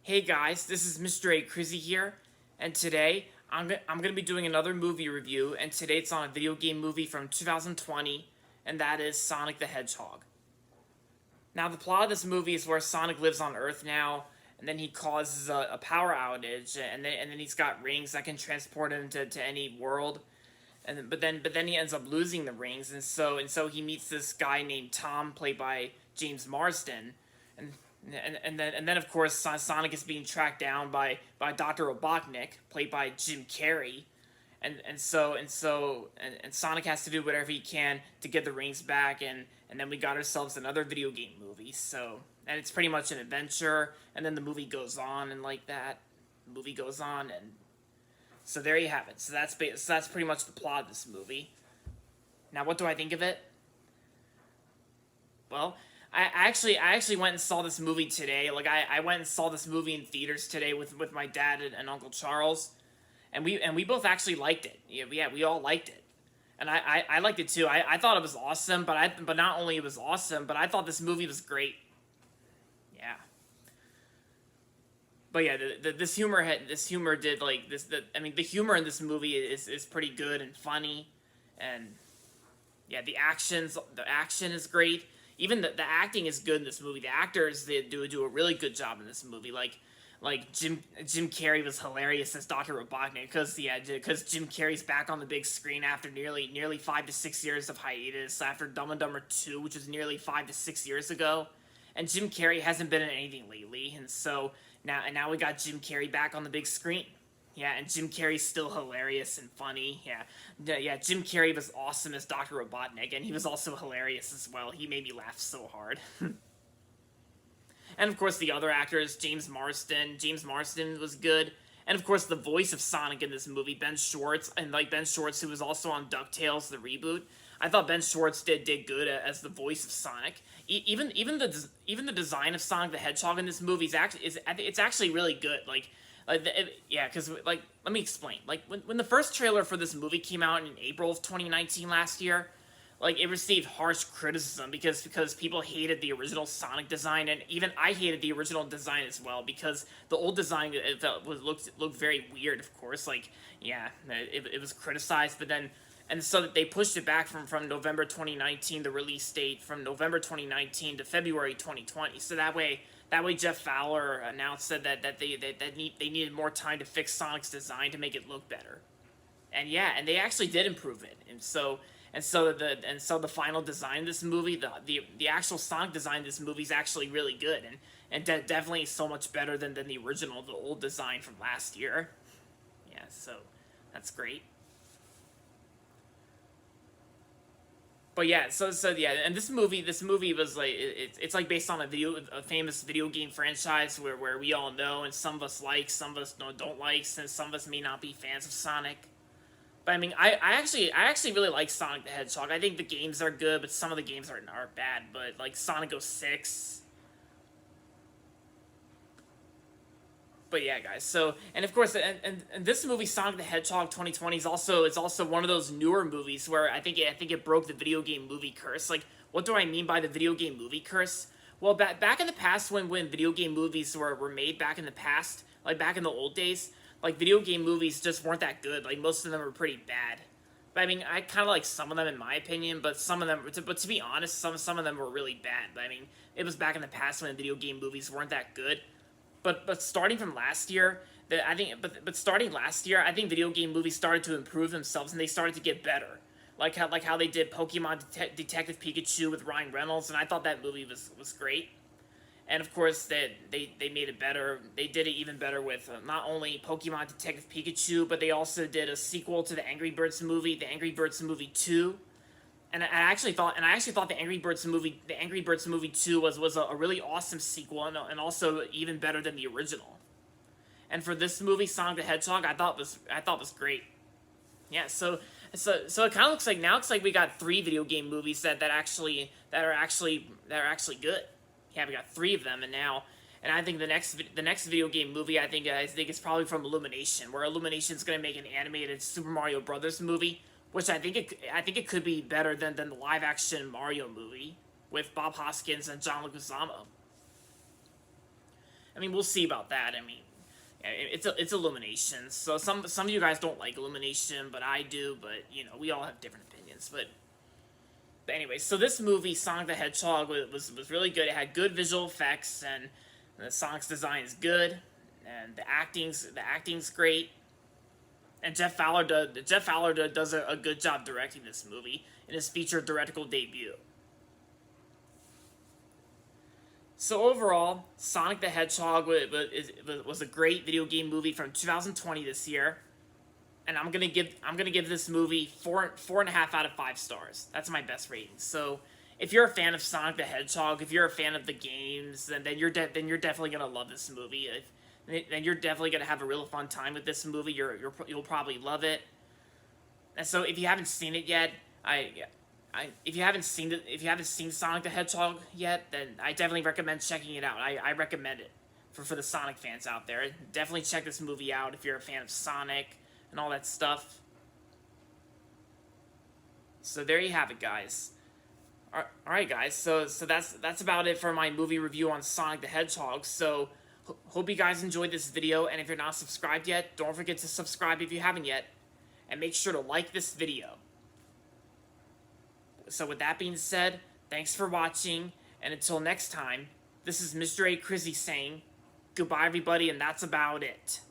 Hey guys, this is Mr. A. Crizzy here, and today I'm gonna be doing another movie review, and today it's on a video game movie from 2020, and that is Sonic the Hedgehog. Now, the plot of this movie is where Sonic lives on Earth now, and then he causes a power outage, and then he's got rings that can transport him to any world, but then he ends up losing the rings, and so he meets this guy named Tom, played by James Marsden, and and then of course Sonic is being tracked down by Dr. Robotnik, played by Jim Carrey, and Sonic has to do whatever he can to get the rings back, and then we got ourselves another video game movie. And it's pretty much an adventure, and then the movie goes on, and like that, the movie goes on, and so there you have it. So that's pretty much the plot of this movie. Now, what do I think of it? Well, I actually went and saw this movie today. Like I went and saw this movie in theaters today with my dad and Uncle Charles, and we both actually liked it. Yeah, we all liked it, and I liked it too. I thought it was awesome, but not only it was awesome, but I thought this movie was great. Yeah. But yeah, this humor did like this. I mean, the humor in this movie is pretty good and funny, and yeah, the action is great. Even the acting is good in this movie. The actors, they do a really good job in this movie. Like Jim Carrey was hilarious as Dr. Robotnik, because Jim Carrey's back on the big screen after nearly 5 to 6 years of hiatus, after Dumb and Dumber 2, which was nearly 5 to 6 years ago, and Jim Carrey hasn't been in anything lately, and so now we got Jim Carrey back on the big screen. Yeah, and Jim Carrey's still hilarious and funny. Yeah, Jim Carrey was awesome as Dr. Robotnik, and he was also hilarious as well. He made me laugh so hard. And of course, the other actors, James Marsden. James Marsden was good. And of course, the voice of Sonic in this movie, Ben Schwartz, Ben Schwartz, who was also on DuckTales, the reboot. I thought Ben Schwartz did good as the voice of Sonic. Even the design of Sonic the Hedgehog in this movie it's actually really good. Yeah, because let me explain. Like when the first trailer for this movie came out in April of 2019 last year, like it received harsh criticism because people hated the original Sonic design, and even I hated the original design as well, because the old design, looked very weird. Of course, yeah, it was criticized, but then. And so they pushed it back from November 2019, the release date, from November 2019 to February 2020. So that way Jeff Fowler announced that they needed more time to fix Sonic's design to make it look better. And yeah, and they actually did improve it. And so the final design of this movie, the actual Sonic design of this movie is actually really good, and definitely so much better than the original, the old design from last year. Yeah, so that's great. But yeah, so yeah, and this movie was like it's like based on a famous video game franchise where we all know, and some of us like, some of us don't like, since some of us may not be fans of Sonic. But I mean, I actually really like Sonic the Hedgehog. I think the games are good, but some of the games are bad. But like Sonic 06. But yeah, guys. So, and of course, and this movie, Sonic the Hedgehog 2020, is also one of those newer movies where I think it broke the video game movie curse. Like, what do I mean by the video game movie curse? Well, back in the past, when video game movies were made back in the past, like back in the old days, like video game movies just weren't that good. Like most of them were pretty bad. But I mean, I kind of like some of them in my opinion, but some of them, but to be honest, some of them were really bad. But I mean, it was back in the past when video game movies weren't that good. But starting from last year, starting last year, I think video game movies started to improve themselves, and they started to get better. Like how they did Pokemon Detective Pikachu with Ryan Reynolds, and I thought that movie was great. And of course, they made it better. They did it even better with not only Pokemon Detective Pikachu, but they also did a sequel to the Angry Birds movie, the Angry Birds movie 2. And I actually thought the Angry Birds movie 2 was a really awesome sequel, and also even better than the original. And for this movie, Sonic the Hedgehog, I thought was great. Yeah, so it kind of looks like we got three video game movies that are actually good. Yeah, we got three of them, and I think the next video game movie, I think it's probably from Illumination, where Illumination's gonna make an animated Super Mario Brothers movie, which I think it could be better than the live action Mario movie with Bob Hoskins and John Leguizamo. I mean, we'll see about that. I mean, it's Illumination, so some of you guys don't like Illumination, but I do. But you know, we all have different opinions. But anyway, so this movie, Sonic the Hedgehog, was really good. It had good visual effects, and the Sonic's design is good, and the acting's great. And Jeff Fowler does a good job directing this movie in his feature directorial debut. So overall, Sonic the Hedgehog was a great video game movie from 2020 this year, and I'm gonna give this movie 4.5 out of 5 stars. That's my best rating. So if you're a fan of Sonic the Hedgehog, if you're a fan of the games, then you're definitely gonna love this movie. Then you're definitely gonna have a real fun time with this movie. You'll probably love it. And so if you haven't seen it yet, if you haven't seen Sonic the Hedgehog yet, then I definitely recommend checking it out. I recommend it for the Sonic fans out there. Definitely check this movie out if you're a fan of Sonic and all that stuff. So there you have it, guys. Alright, guys. So that's about it for my movie review on Sonic the Hedgehog. So hope you guys enjoyed this video, and if you're not subscribed yet, don't forget to subscribe if you haven't yet, and make sure to like this video. So with that being said, thanks for watching, and until next time, this is Mr. A. Crizzy saying, goodbye everybody, and that's about it.